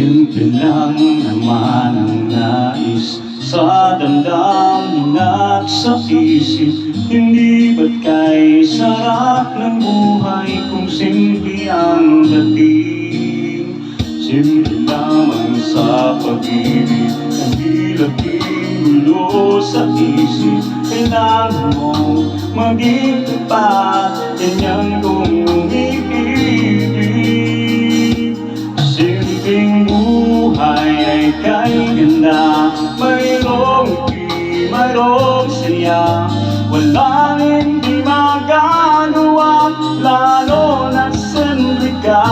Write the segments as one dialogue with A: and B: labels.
A: Simple lang naman ang nais sa damdamin at sa isip. Hindi ba't kay sarap ng buhay kung simple ang dating? Simple lamang sa pag-ibig, hindi laging gulo sa isip. Kailangan mong maging tapat, ganyan kung umiibig. Simpleng buhay ay kay ganda, mayroong ngiti, mayroong saya. Walang hindi magagawa, lalo na simple ka.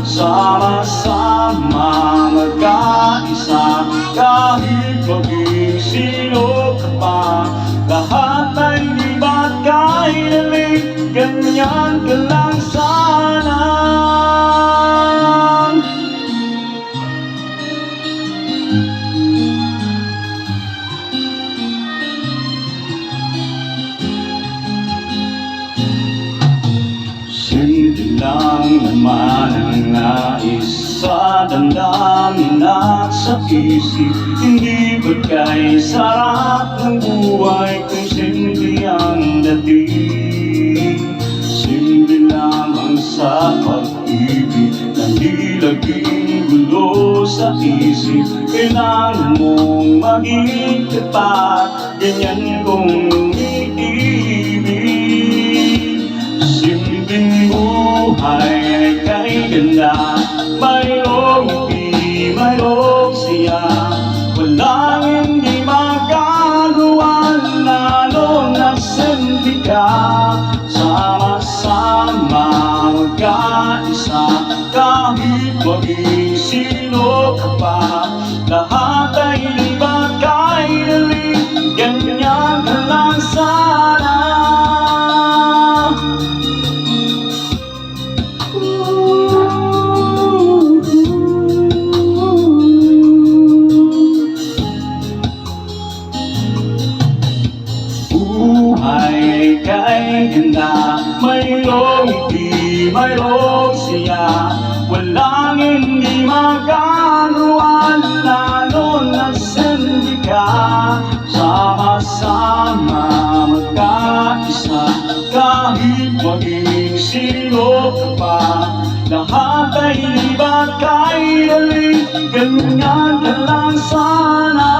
A: Sama-sama magkaisa, kahit maging sino ka pa. Lahat ay libat kahit alin, ganyan ka lang sana. Simple lang naman ang nais sa damdamin at sa isip. Hindi ba't kay sarap ng buhay kung simple ang dating? Simple lamang sa pag-ibig, hindi laging gulo sa isip. Kailangan mong maging tapat, ganyan kung umiibig. Simpleng buhay ay kay ganda, mayroong ngiti, mayroong siya. Walang hindi magagawa, lalo na simple ka. Sama-sama magkaisa, kahit maging sino ka pa. Lahat ay libat kahit alin, ganyan ka lang sana. Buhay kay ganda, mayroong ngiti, mayroong siya. Walang hindi magagawa, lalo na simple ka. Sama-sama magkaisa, kahit maging sino ka pa. Lahat ay libat kahit alin, ganyan ka lang sana.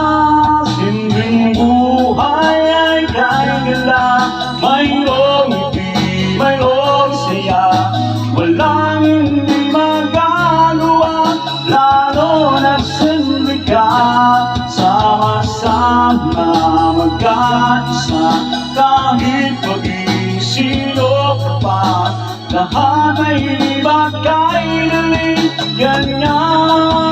A: Simpleng buhay ay kay ganda, mayroong ngiti, mayroong saya. Walang hindi magagawa, lalo na simple ka. Sama-sama magkaisa, kahit maging sino ka pa. Lahat ay libat kahit alin, ganyan